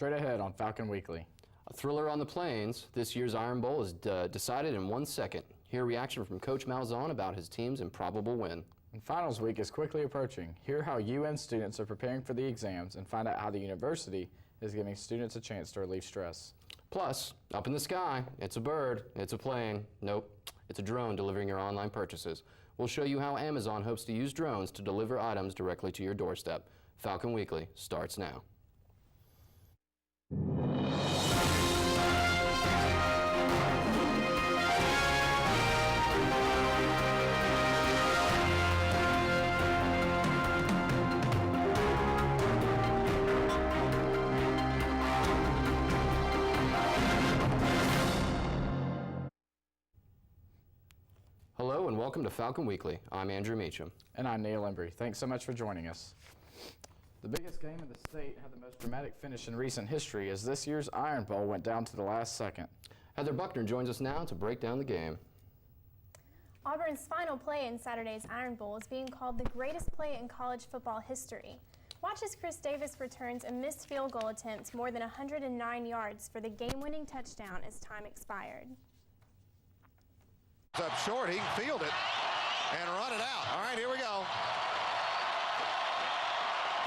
Straight ahead on Falcon Weekly. A thriller on the plains. This year's Iron Bowl is decided in 1 second. Hear reaction from Coach Malzahn about his team's improbable win. And finals week is quickly approaching. Hear how UN students are preparing for the exams and find out how the university is giving students a chance to relieve stress. Plus, up in the sky, it's a bird, it's a plane. Nope, it's a drone delivering your online purchases. We'll show you how Amazon hopes to use drones to deliver items directly to your doorstep. Falcon Weekly starts now. Hello and welcome to Falcon Weekly. I'm Andrew Meacham. And I'm Neil Embry. Thanks so much for joining us. The biggest game in the state had the most dramatic finish in recent history as this year's Iron Bowl went down to the last second. Heather Buckner joins us now to break down the game. Auburn's final play in Saturday's Iron Bowl is being called the greatest play in college football history. Watch as Chris Davis returns a missed field goal attempt more than 109 yards for the game-winning touchdown as time expired. Up short, he can field it and run it out. All right, here we go.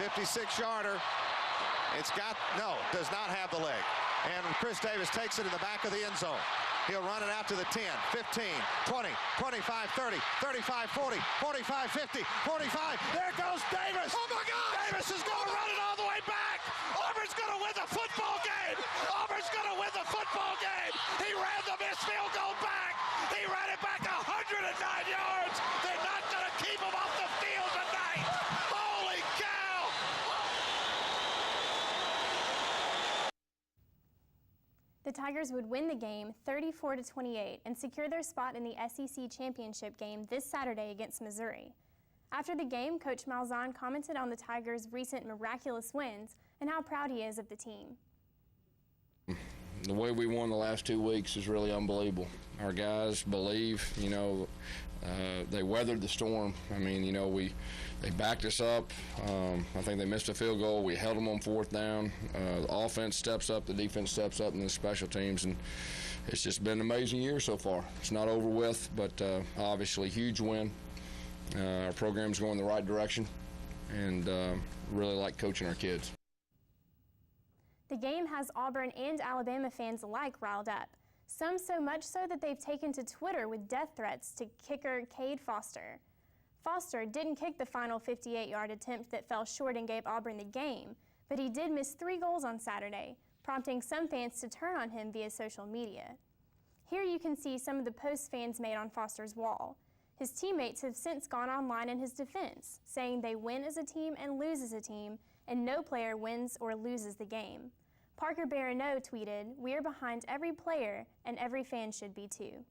56-yarder. Does not have the leg. And Chris Davis takes it in the back of the end zone. He'll run it out to the 10, 15, 20, 25, 30, 35, 40, 45, 50, 45. There goes Davis. Oh, my God. Davis is going to run it all the way back. Auburn's going to win the football game. Auburn's going to win the football game. He ran the missed field goal back. He ran it back 109 yards. They're not going to keep him off the field tonight. Holy cow. The Tigers would win the game 34-28 and secure their spot in the SEC championship game this Saturday against Missouri. After the game, Coach Malzahn commented on the Tigers' recent miraculous wins and how proud he is of the team. The way we won the last 2 weeks is really unbelievable. Our guys believe, they weathered the storm. I mean, they backed us up. I think they missed a field goal. We held them on fourth down. The offense steps up, the defense steps up, and the special teams. And it's just been an amazing year so far. It's not over with, but obviously huge win. Our program's going the right direction, and really like coaching our kids. The game has Auburn and Alabama fans alike riled up. Some so much so that they've taken to Twitter with death threats to kicker Cade Foster. Foster didn't kick the final 58-yard attempt that fell short and gave Auburn the game, but he did miss 3 goals on Saturday, prompting some fans to turn on him via social media. Here you can see some of the posts fans made on Foster's wall. His teammates have since gone online in his defense, saying they win as a team and lose as a team, and no player wins or loses the game. Parker Barreneau tweeted, "We are behind every player, and every fan should be too."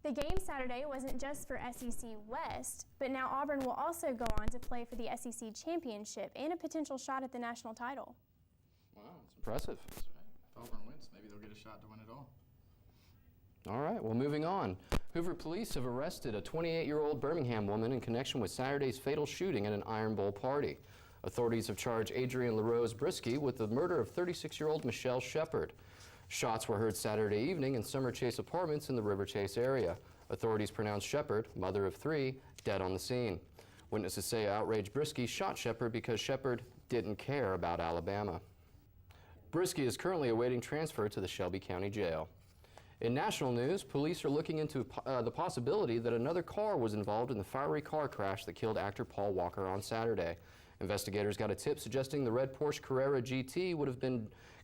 The game Saturday wasn't just for SEC West, but now Auburn will also go on to play for the SEC Championship and a potential shot at the national title. Wow, it's impressive. That's right. If Auburn wins, maybe they'll get a shot to win it all. All right, well, moving on. Hoover police have arrested a 28-year-old Birmingham woman in connection with Saturday's fatal shooting at an Iron Bowl party. Authorities have charged Adrienne LaRose Brisky with the murder of 36-year-old Michelle Shepard. Shots were heard Saturday evening in Summer Chase Apartments in the River Chase area. Authorities pronounced Shepard, mother of 3, dead on the scene. Witnesses say outraged Brisky shot Shepard because Shepard didn't care about Alabama. Brisky is currently awaiting transfer to the Shelby County Jail. In national news, police are looking into the possibility that another car was involved in the fiery car crash that killed actor Paul Walker on Saturday. Investigators got a tip suggesting the red Porsche Carrera GT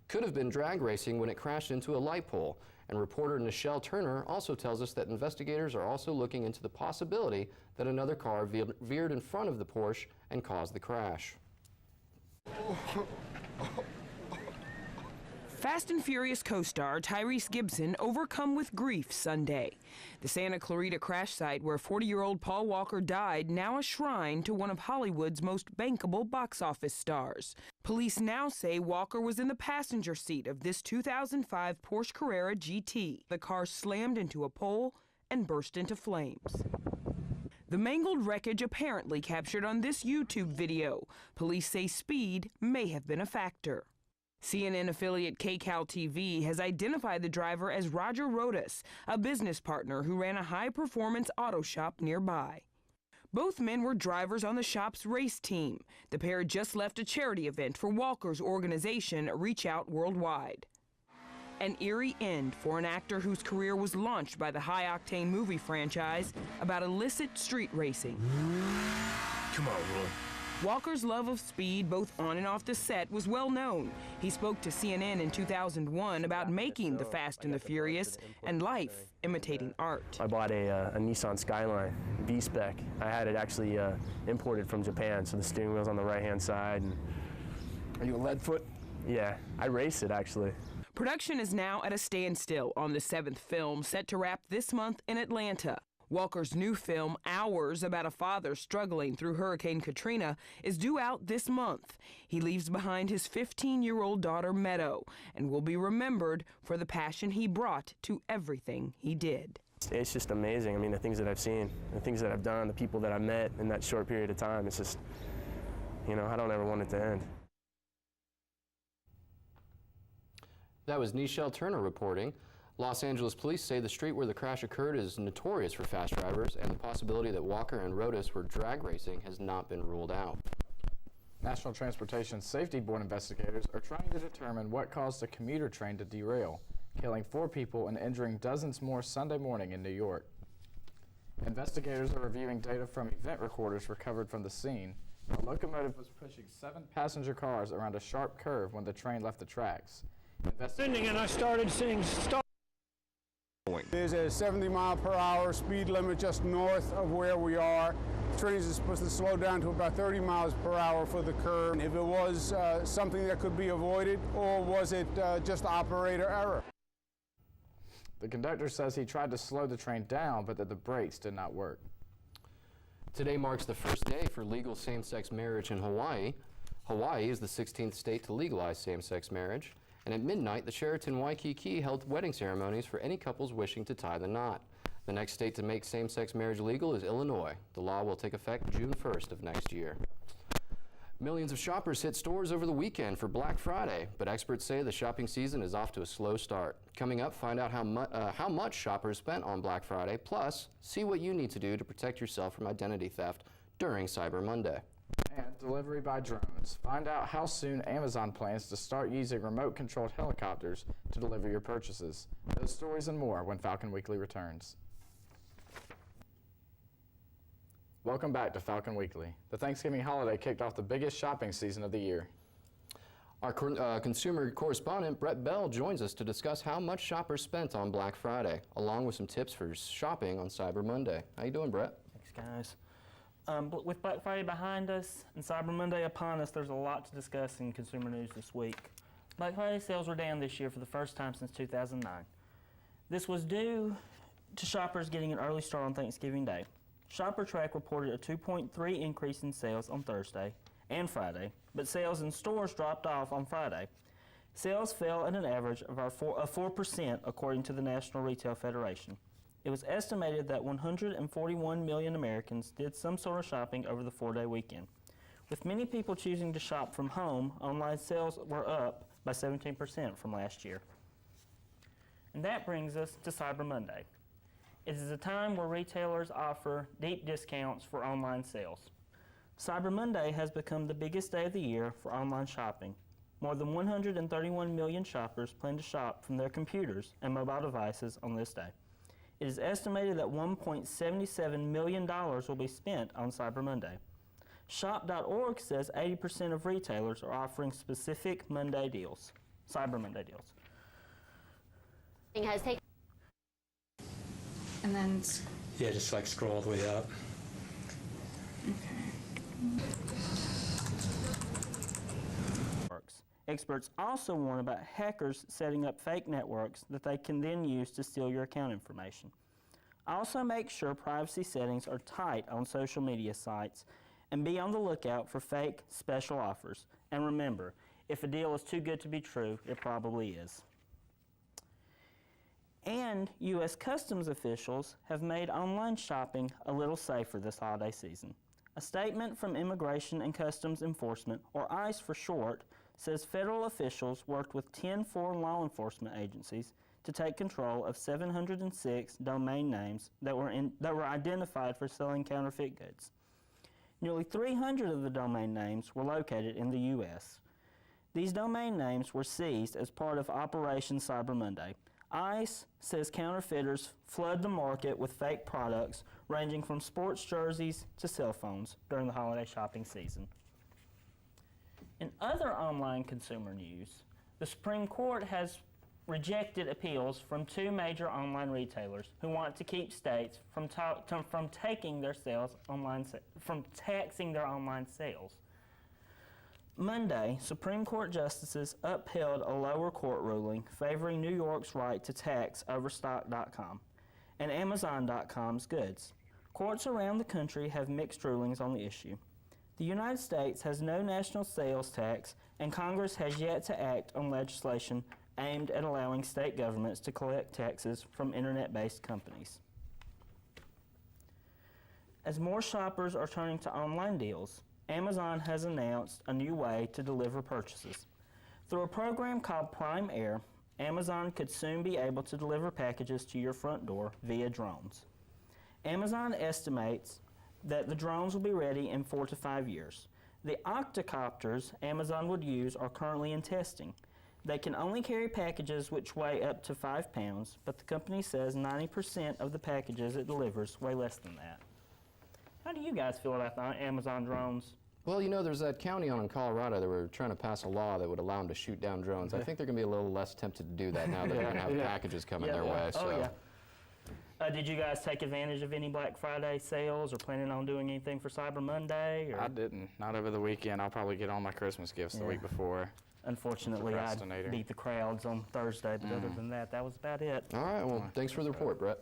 could have been drag racing when it crashed into a light pole. And reporter Nichelle Turner also tells us that investigators are also looking into the possibility that another car veered in front of the Porsche and caused the crash. Fast and Furious co-star Tyrese Gibson overcome with grief Sunday. The Santa Clarita crash site where 40-year-old Paul Walker died, now a shrine to one of Hollywood's most bankable box office stars. Police now say Walker was in the passenger seat of this 2005 Porsche Carrera GT. The car slammed into a pole and burst into flames. The mangled wreckage apparently captured on this YouTube video. Police say speed may have been a factor. CNN affiliate KCAL TV has identified the driver as Roger Rodas, a business partner who ran a high-performance auto shop nearby. Both men were drivers on the shop's race team. The pair had just left a charity event for Walker's organization, Reach Out Worldwide. An eerie end for an actor whose career was launched by the high-octane movie franchise about illicit street racing. Come on, Roy. Walker's love of speed, both on and off the set, was well known. He spoke to CNN in 2001 about making The Fast and the Furious and life imitating art. I bought a Nissan Skyline V-Spec. I had it actually imported from Japan, so the steering wheel's on the right-hand side. And Are you a lead foot? yeah, I race it actually. Production is now at a standstill on the 7th film, set to wrap this month in Atlanta. Walker's new film, Hours, about a father struggling through Hurricane Katrina, is due out this month. He leaves behind his 15-year-old daughter, Meadow, and will be remembered for the passion he brought to everything he did. It's just amazing. I mean, the things that I've seen, the things that I've done, the people that I've met in that short period of time, it's just, you know, I don't ever want it to end. That was Nichelle Turner reporting. Los Angeles police say the street where the crash occurred is notorious for fast drivers, and the possibility that Walker and Rodas were drag racing has not been ruled out. National Transportation Safety Board investigators are trying to determine what caused a commuter train to derail, killing 4 people and injuring dozens more Sunday morning in New York. Investigators are reviewing data from event recorders recovered from the scene. The locomotive was pushing 7 passenger cars around a sharp curve when the train left the tracks. And I started seeing stars. There's a 70-mile-per-hour speed limit just north of where we are. Trains are supposed to slow down to about 30 miles per hour for the curve. If it was something that could be avoided, or was it just operator error? The conductor says he tried to slow the train down, but that the brakes did not work. Today marks the first day for legal same-sex marriage in Hawaii. Hawaii is the 16th state to legalize same-sex marriage. And at midnight, the Sheraton Waikiki held wedding ceremonies for any couples wishing to tie the knot. The next state to make same-sex marriage legal is Illinois. The law will take effect June 1st of next year. Millions of shoppers hit stores over the weekend for Black Friday, but experts say the shopping season is off to a slow start. Coming up, find out how much shoppers spent on Black Friday, plus see what you need to do to protect yourself from identity theft during Cyber Monday. And delivery by drones. Find out how soon Amazon plans to start using remote-controlled helicopters to deliver your purchases. Those stories and more when Falcon Weekly returns. Welcome back to Falcon Weekly. The Thanksgiving holiday kicked off the biggest shopping season of the year. Our consumer correspondent, Brett Bell, joins us to discuss how much shoppers spent on Black Friday, along with some tips for shopping on Cyber Monday. How you doing, Brett? Thanks, guys. With Black Friday behind us and Cyber Monday upon us, there's a lot to discuss in consumer news this week. Black Friday sales were down this year for the first time since 2009. This was due to shoppers getting an early start on Thanksgiving Day. ShopperTrack reported a 2.3 increase in sales on Thursday and Friday, but sales in stores dropped off on Friday. Sales fell at an average of 4% according to the National Retail Federation. It was estimated that 141 million Americans did some sort of shopping over the 4-day weekend. With many people choosing to shop from home, online sales were up by 17% from last year. And that brings us to Cyber Monday. It is a time where retailers offer deep discounts for online sales. Cyber Monday has become the biggest day of the year for online shopping. More than 131 million shoppers plan to shop from their computers and mobile devices on this day. It is estimated that $1.77 million will be spent on Cyber Monday. Shop.org says 80% of retailers are offering specific Monday deals, Cyber Monday deals. And then, Yeah, just like scroll all the way up. Experts also warn about hackers setting up fake networks that they can then use to steal your account information. Also make sure privacy settings are tight on social media sites and be on the lookout for fake special offers. And remember, if a deal is too good to be true, it probably is. And U.S. Customs officials have made online shopping a little safer this holiday season. A statement from Immigration and Customs Enforcement, or ICE for short, says federal officials worked with 10 foreign law enforcement agencies to take control of 706 domain names that were identified for selling counterfeit goods. Nearly 300 of the domain names were located in the U.S. These domain names were seized as part of Operation Cyber Monday. ICE says counterfeiters flood the market with fake products ranging from sports jerseys to cell phones during the holiday shopping season. In other online consumer news, the Supreme Court has rejected appeals from 2 major online retailers who want to keep states from taking their sales online, from taxing their online sales. Monday, Supreme Court justices upheld a lower court ruling favoring New York's right to tax Overstock.com and Amazon.com's goods. Courts around the country have mixed rulings on the issue. The United States has no national sales tax, and Congress has yet to act on legislation aimed at allowing state governments to collect taxes from internet-based companies. As more shoppers are turning to online deals, Amazon has announced a new way to deliver purchases. Through a program called Prime Air, Amazon could soon be able to deliver packages to your front door via drones. Amazon estimates that the drones will be ready in 4 to 5 years. The octocopters Amazon would use are currently in testing. They can only carry packages which weigh up to 5 pounds, but the company says 90% of the packages it delivers weigh less than that. How do you guys feel about the Amazon drones? Well, you know, there's that county in Colorado that were trying to pass a law that would allow them to shoot down drones. I think they're going to be a little less tempted to do that now that they're going to have packages coming their way. So. Oh, yeah. Did you guys take advantage of any Black Friday sales or planning on doing anything for Cyber Monday? Or? I didn't. Not over the weekend. I'll probably get all my Christmas gifts the week before. Unfortunately, I beat the crowds on Thursday, but other than that, that was about it. All right, well, thanks for the report, Brett.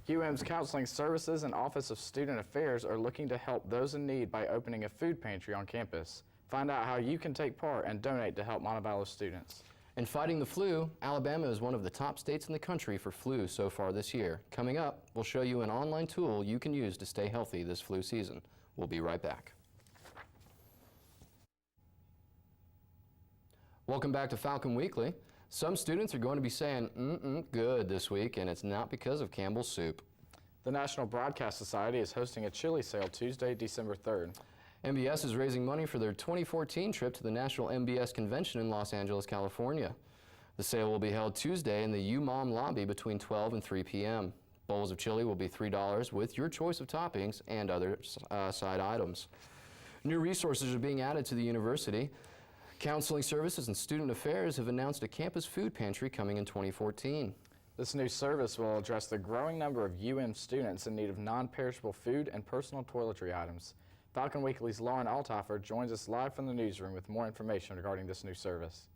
UM's Counseling Services and Office of Student Affairs are looking to help those in need by opening a food pantry on campus. Find out how you can take part and donate to help Montevallo students. In fighting the flu, Alabama is one of the top states in the country for flu so far this year. Coming up, we'll show you an online tool you can use to stay healthy this flu season. We'll be right back. Welcome back to Falcon Weekly. Some students are going to be saying, good this week, and it's not because of Campbell's soup. The National Broadcast Society is hosting a chili sale Tuesday, December 3rd. MBS is raising money for their 2014 trip to the National MBS Convention in Los Angeles, California. The sale will be held Tuesday in the UMOM lobby between 12 and 3 p.m. Bowls of chili will be $3 with your choice of toppings and other side items. New resources are being added to the university. Counseling Services and Student Affairs have announced a campus food pantry coming in 2014. This new service will address the growing number of UM students in need of non-perishable food and personal toiletry items. Falcon Weekly's Lauren Althofer joins us live from the newsroom with more information regarding this new service.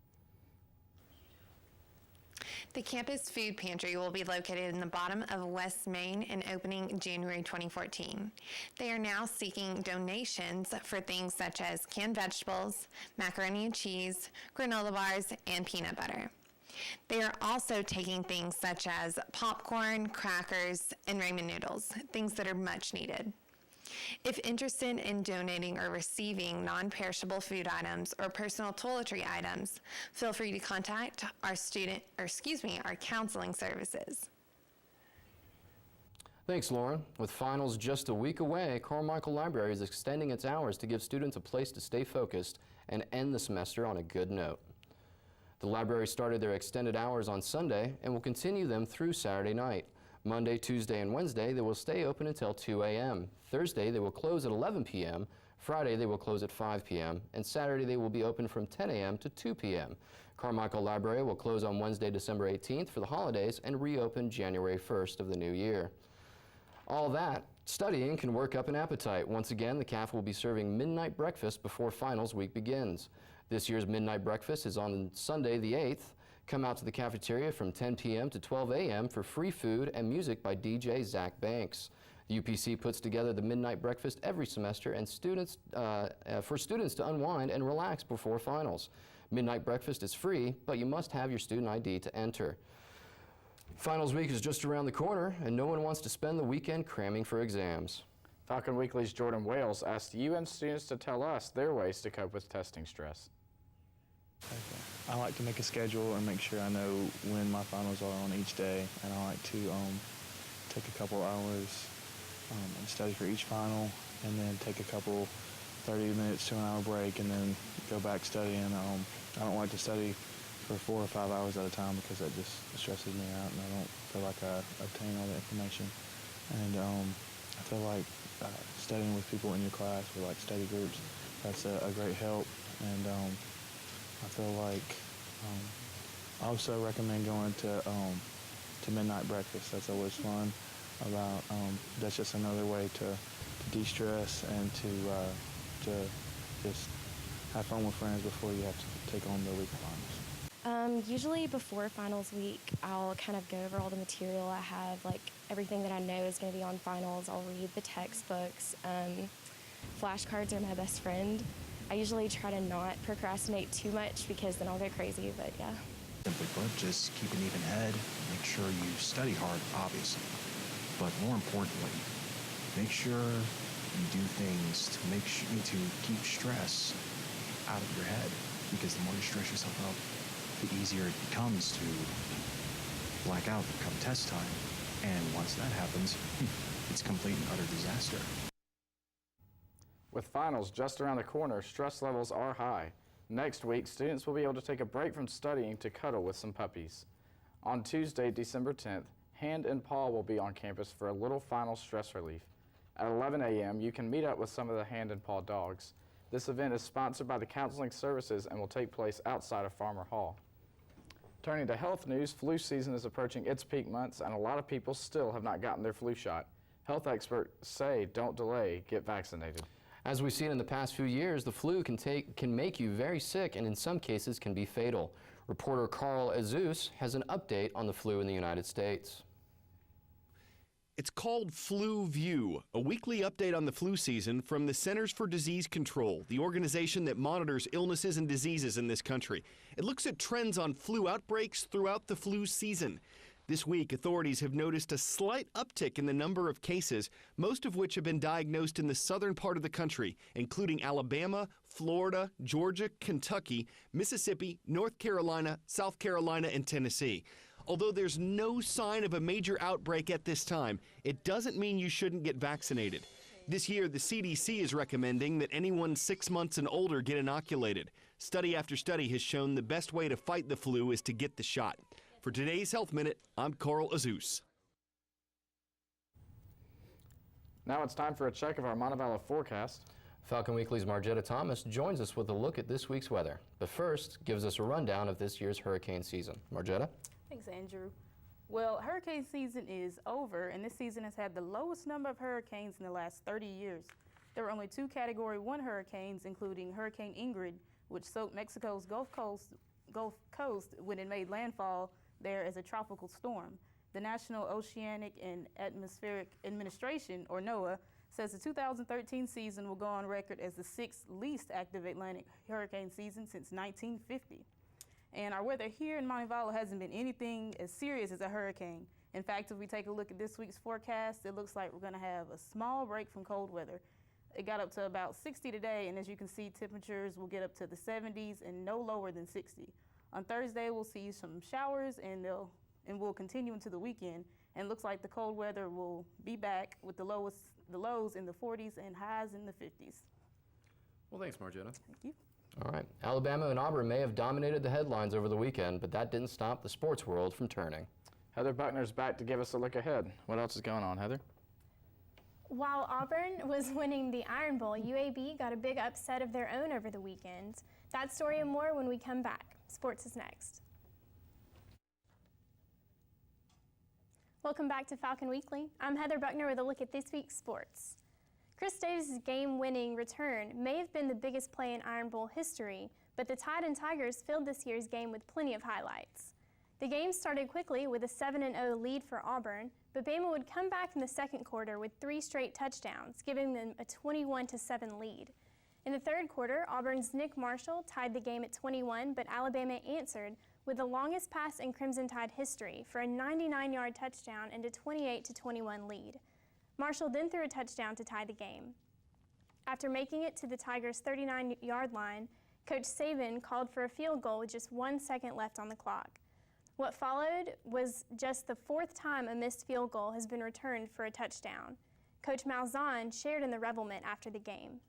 The campus food pantry will be located in the bottom of West Main and opening January 2014. They are now seeking donations for things such as canned vegetables, macaroni and cheese, granola bars, and peanut butter. They are also taking things such as popcorn, crackers, and ramen noodles, things that are much needed. If interested in donating or receiving non-perishable food items or personal toiletry items, feel free to contact our counseling services. Thanks, Lauren. With finals just a week away, Carmichael Library is extending its hours to give students a place to stay focused and end the semester on a good note. The library started their extended hours on Sunday and will continue them through Saturday night. Monday, Tuesday, and Wednesday, they will stay open until 2 a.m. Thursday, they will close at 11 p.m. Friday, they will close at 5 p.m. And Saturday, they will be open from 10 a.m. to 2 p.m. Carmichael Library will close on Wednesday, December 18th for the holidays and reopen January 1st of the new year. All that, studying can work up an appetite. Once again, the CAF will be serving midnight breakfast before finals week begins. This year's midnight breakfast is on Sunday, the 8th. Come out to the cafeteria from 10 p.m. to 12 a.m. for free food and music by DJ Zach Banks. The UPC puts together the midnight breakfast every semester and for students to unwind and relax before finals. Midnight breakfast is free, but you must have your student ID to enter. Finals week is just around the corner, and no one wants to spend the weekend cramming for exams. Falcon Weekly's Jordan Wales asked you and students to tell us their ways to cope with testing stress. I like to make a schedule and make sure I know when my finals are on each day, and I like to take a couple hours and study for each final, and then take a couple 30 minutes to an hour break, and then go back studying. I don't like to study for 4 or 5 hours at a time because that just stresses me out, and I don't feel like I obtain all the information. And I feel like studying with people in your class or like study groups, that's a great help. And I feel like I also recommend going to midnight breakfast. That's always fun. That's just another way to de-stress and to just have fun with friends before you have to take on the week of finals. Usually before finals week, I'll kind of go over all the material I have, like everything that I know is going to be on finals. I'll read the textbooks. Flashcards are my best friend. I usually try to not procrastinate too much because then I'll go crazy, but yeah. Simply put, just keep an even head. Make sure you study hard, obviously. But more importantly, make sure you do things to keep stress out of your head. Because the more you stress yourself out, the easier it becomes to black out come test time. And once that happens, it's complete and utter disaster. With finals just around the corner, stress levels are high. Next week, students will be able to take a break from studying to cuddle with some puppies. On Tuesday, December 10th, Hand and Paw will be on campus for a little final stress relief. At 11 a.m., you can meet up with some of the Hand and Paw dogs. This event is sponsored by the Counseling Services and will take place outside of Farmer Hall. Turning to health news, flu season is approaching its peak months, and a lot of people still have not gotten their flu shot. Health experts say don't delay, get vaccinated. As we've seen in the past few years, the flu can make you very sick and in some cases can be fatal. Reporter Carl Azus has an update on the flu in the United States. It's called Flu View, a weekly update on the flu season from the Centers for Disease Control, the organization that monitors illnesses and diseases in this country. It looks at trends on flu outbreaks throughout the flu season. This week, authorities have noticed a slight uptick in the number of cases, most of which have been diagnosed in the southern part of the country, including Alabama, Florida, Georgia, Kentucky, Mississippi, North Carolina, South Carolina, and Tennessee. Although there's no sign of a major outbreak at this time, it doesn't mean you shouldn't get vaccinated. This year, the CDC is recommending that anyone 6 months and older get inoculated. Study after study has shown the best way to fight the flu is to get the shot. For today's Health Minute, I'm Carl Azus. Now it's time for a check of our Montevallo forecast. Falcon Weekly's Margetta Thomas joins us with a look at this week's weather, but first gives us a rundown of this year's hurricane season. Margetta? Thanks, Andrew. Well, hurricane season is over, and this season has had the lowest number of hurricanes in the last 30 years. There were only 2 Category 1 hurricanes, including Hurricane Ingrid, which soaked Mexico's Gulf Coast when it made landfall there as a tropical storm. The National Oceanic and Atmospheric Administration, or NOAA, says the 2013 season will go on record as the 6th least active Atlantic hurricane season since 1950. And our weather here in Montevallo hasn't been anything as serious as a hurricane. In fact, if we take a look at this week's forecast, it looks like we're going to have a small break from cold weather. It got up to about 60 today, and as you can see, temperatures will get up to the 70s and no lower than 60. On Thursday, we'll see some showers, and we'll continue into the weekend. And it looks like the cold weather will be back with the lows in the 40s and highs in the 50s. Well, thanks, Margetta. Thank you. All right. Alabama and Auburn may have dominated the headlines over the weekend, but that didn't stop the sports world from turning. Heather Buckner's back to give us a look ahead. What else is going on, Heather? While Auburn was winning the Iron Bowl, UAB got a big upset of their own over the weekend. That story and more when we come back. Sports is next. Welcome back to Falcon Weekly. I'm Heather Buckner with a look at this week's sports. Chris Davis' game-winning return may have been the biggest play in Iron Bowl history, but the Tide and Tigers filled this year's game with plenty of highlights. The game started quickly with a 7-0 lead for Auburn, but Bama would come back in the second quarter with 3 straight touchdowns, giving them a 21-7 lead. In the third quarter, Auburn's Nick Marshall tied the game at 21, but Alabama answered with the longest pass in Crimson Tide history for a 99-yard touchdown and a 28-21 lead. Marshall then threw a touchdown to tie the game. After making it to the Tigers' 39-yard line, Coach Saban called for a field goal with just 1 second left on the clock. What followed was just the fourth time a missed field goal has been returned for a touchdown. Coach Malzahn shared in the revelment after the game.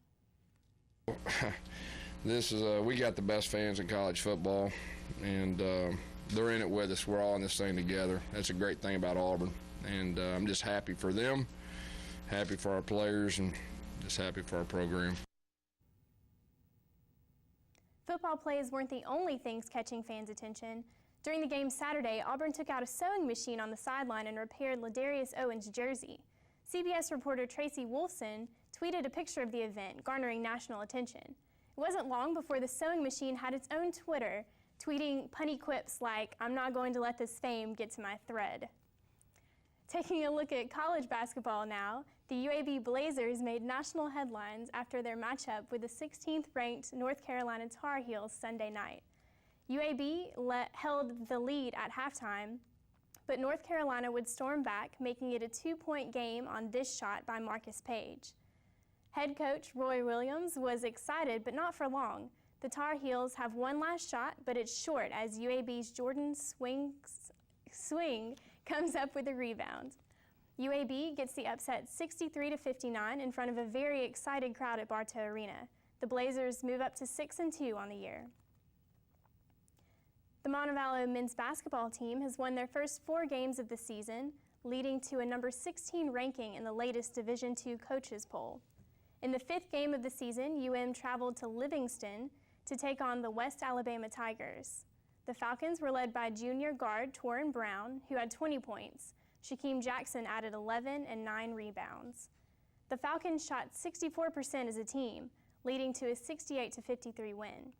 This is we got the best fans in college football, and they're in it with us. We're all in this thing together. That's a great thing about Auburn, and I'm just happy for them, happy for our players, and just happy for our program. Football plays weren't the only things catching fans' attention. During the game Saturday, Auburn took out a sewing machine on the sideline and repaired Ladarius Owens' jersey. CBS reporter Tracy Wolfson tweeted a picture of the event, garnering national attention. It wasn't long before the sewing machine had its own Twitter, tweeting punny quips like, "I'm not going to let this fame get to my thread." Taking a look at college basketball now, the UAB Blazers made national headlines after their matchup with the 16th-ranked North Carolina Tar Heels Sunday night. UAB held the lead at halftime, but North Carolina would storm back, making it a 2-point game on this shot by Marcus Page. Head coach Roy Williams was excited, but not for long. The Tar Heels have one last shot, but it's short as UAB's Jordan Swing comes up with a rebound. UAB gets the upset 63-59 in front of a very excited crowd at Bartow Arena. The Blazers move up to 6-2 on the year. The Montevallo men's basketball team has won their first 4 games of the season, leading to a number 16 ranking in the latest Division II coaches poll. In the 5th game of the season, UM traveled to Livingston to take on the West Alabama Tigers. The Falcons were led by junior guard Torin Brown, who had 20 points. Shaquem Jackson added 11 and 9 rebounds. The Falcons shot 64% as a team, leading to a 68-53 win.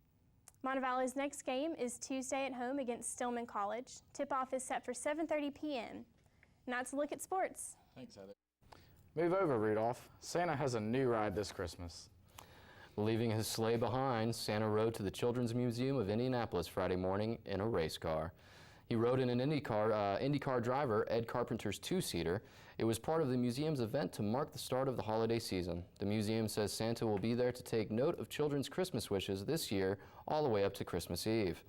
Montevallo's next game is Tuesday at home against Stillman College. Tip-off is set for 7:30 p.m. And that's a look at sports. Thanks, Heather. Move over, Rudolph. Santa has a new ride this Christmas. Leaving his sleigh behind, Santa rode to the Children's Museum of Indianapolis Friday morning in a race car. He rode in an IndyCar driver, Ed Carpenter's 2-seater. It was part of the museum's event to mark the start of the holiday season. The museum says Santa will be there to take note of children's Christmas wishes this year, all the way up to Christmas Eve.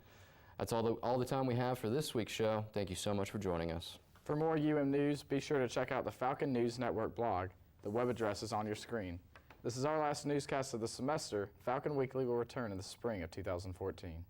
That's all the time we have for this week's show. Thank you so much for joining us. For more UM news, be sure to check out the Falcon News Network blog. The web address is on your screen. This is our last newscast of the semester. Falcon Weekly will return in the spring of 2014.